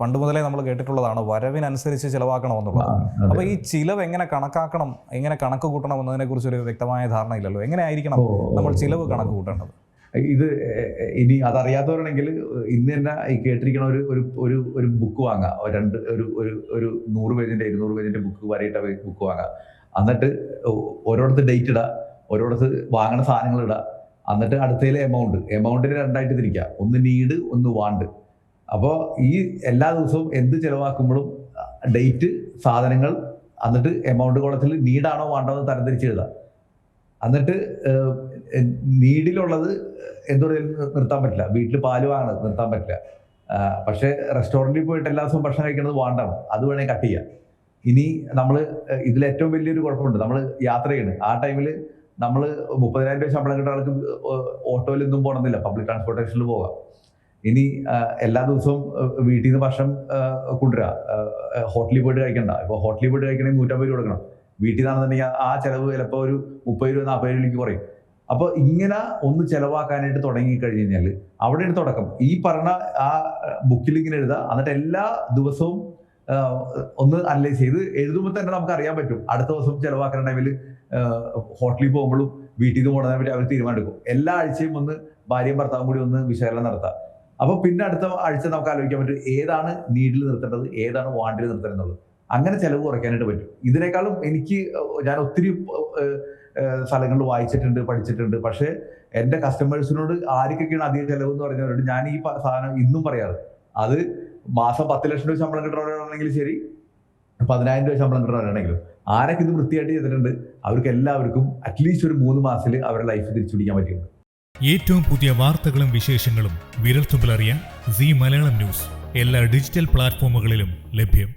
പണ്ട് മുതലേ നമ്മൾ കേട്ടിട്ടുള്ളതാണ് വരവിനനുസരിച്ച് ചിലവാക്കണമെന്നുള്ളത്. അപ്പോൾ ഈ ചിലവ് എങ്ങനെ കണക്കാക്കണം, എങ്ങനെ കണക്ക് കൂട്ടണം എന്നതിനെക്കുറിച്ച് ഒരു വ്യക്തമായ ധാരണയില്ലല്ലോ. എങ്ങനെയായിരിക്കണം നമ്മൾ ചിലവ് കണക്ക് കൂട്ടേണ്ടത്? ഇത് ഇനി അതറിയാത്തവരാണെങ്കിൽ ഇന്ന് തന്നെ ഈ കേട്ടിരിക്കണ ഒരു ബുക്ക് വാങ്ങാം. ഒരു 100 പേജിന്റെ 200 പേജിന്റെ ബുക്ക് വരയിട്ട ബുക്ക് വാങ്ങാം. എന്നിട്ട് ഓരോടത്ത് ഡേറ്റ് ഇടുക, ഓരോടത്ത് വാങ്ങണ സാധനങ്ങൾ ഇടുക. എന്നിട്ട് അടുത്തതിലെ എമൗണ്ടിന് രണ്ടായിട്ട് തിരിക്കുക. ഒന്ന് നീഡ്, ഒന്ന് വാണ്ട്. അപ്പോൾ ഈ എല്ലാ ദിവസവും എന്ത് ചിലവാക്കുമ്പോഴും ഡേറ്റ്, സാധനങ്ങൾ, എന്നിട്ട് എമൗണ്ട് കോളത്തിൽ നീഡാണോ വാണ്ടോ എന്ന് തരംതിരിച്ച് എഴുതുക. എന്നിട്ട് നീഡിലുള്ളത് എന്തുകൊണ്ടും നിർത്താൻ പറ്റില്ല. വീട്ടിൽ പാല് വാങ്ങണത് നിർത്താൻ പറ്റില്ല. പക്ഷേ റെസ്റ്റോറൻറ്റിൽ പോയിട്ട് എല്ലാ ദിവസവും ഭക്ഷണം കഴിക്കുന്നത് വാണ്ടാണ്, അത് വേണമെങ്കിൽ കട്ട് ചെയ്യാം. ഇനി നമ്മൾ ഇതിൽ ഏറ്റവും വലിയൊരു കുഴപ്പമുണ്ട്. നമ്മൾ യാത്ര ചെയ്യണം. ആ ടൈമിൽ നമ്മൾ 30,000 രൂപ ശമ്പളം കിട്ടുന്ന ആൾക്ക് ഓട്ടോയിൽ ഒന്നും പോകണമെന്നില്ല, പബ്ലിക് ട്രാൻസ്പോർട്ടേഷനിൽ പോകാം. ഇനി എല്ലാ ദിവസവും വീട്ടിൽ നിന്ന് ഭക്ഷണം കൊണ്ടുവരിക, ഹോട്ടലിൽ പോയിട്ട് കഴിക്കണ്ട. ഇപ്പോൾ ഹോട്ടലിൽ പോയിട്ട് കഴിക്കണമെങ്കിൽ 150 രൂപ കൊടുക്കണം. വീട്ടിൽ നിന്നാണെന്നുണ്ടെങ്കിൽ ആ ചിലവ് ചിലപ്പോൾ ഒരു 30 രൂപ 40 രൂപയിലേക്ക് കുറയും. അപ്പോൾ ഇങ്ങനെ ഒന്ന് ചിലവാക്കാനായിട്ട് തുടങ്ങി കഴിഞ്ഞ് കഴിഞ്ഞാൽ അവിടെയാണ് തുടക്കം. ഈ പറഞ്ഞ ആ ബുക്കിൽ ഇങ്ങനെ എഴുതുക. എന്നിട്ട് എല്ലാ ദിവസവും ഒന്ന് അനലൈസ് ചെയ്ത് എഴുതുമ്പോൾ തന്നെ നമുക്ക് അറിയാൻ പറ്റും അടുത്ത ദിവസം ചിലവാക്കുന്ന ടൈമിൽ ഹോട്ടലിൽ പോകുമ്പോഴും വീട്ടിൽ നിന്ന് പോകുന്നതിനെ പറ്റി അവർ തീരുമാനമെടുക്കും. എല്ലാ ആഴ്ചയും ഒന്ന് ഭാര്യയും ഭർത്താവും കൂടി ഒന്ന് വിശകലനം നടത്താം. അപ്പോൾ പിന്നെ അടുത്ത ആഴ്ച നമുക്ക് ആലോചിക്കാൻ പറ്റും ഏതാണ് നീഡിൽ നിർത്തേണ്ടത്, ഏതാണ് വാണ്ടിൽ നിർത്തേണ്ടത് എന്നുള്ളത്. അങ്ങനെ ചിലവ് കുറയ്ക്കാനായിട്ട് പറ്റും. ഇതിനേക്കാളും ഞാൻ ഒത്തിരി സ്ഥലങ്ങളിൽ വായിച്ചിട്ടുണ്ട്, പഠിച്ചിട്ടുണ്ട്. പക്ഷേ എൻ്റെ കസ്റ്റമേഴ്സിനോട് ആർക്കൊക്കെയാണ് അധികം ചിലവ് എന്ന് പറഞ്ഞവരോട് ഞാൻ ഈ സാധനം ഇന്നും പറയാറ്. അത് മാസം 10 ലക്ഷം രൂപ ശമ്പളം കിട്ടുന്നവരാണെങ്കിലും ശരി, 10,000 രൂപ ശമ്പളം കിട്ടുന്നവരാണെങ്കിലും ആരൊക്കെ ഇത് വൃത്തിയായിട്ട് ചെയ്തിട്ടുണ്ട് അവർക്ക് എല്ലാവർക്കും അറ്റ്ലീസ്റ്റ് ഒരു 3 മാസത്തിൽ അവരുടെ ലൈഫ് തിരിച്ചു പിടിക്കാൻ പറ്റിയിട്ടുണ്ട്. ഏറ്റവും പുതിയ വാർത്തകളും വിശേഷങ്ങളും വിരൽത്തുമ്പിലറിയാൻ സീ മലയാളം ന്യൂസ് എല്ലാ ഡിജിറ്റൽ പ്ലാറ്റ്ഫോമുകളിലും ലഭ്യം.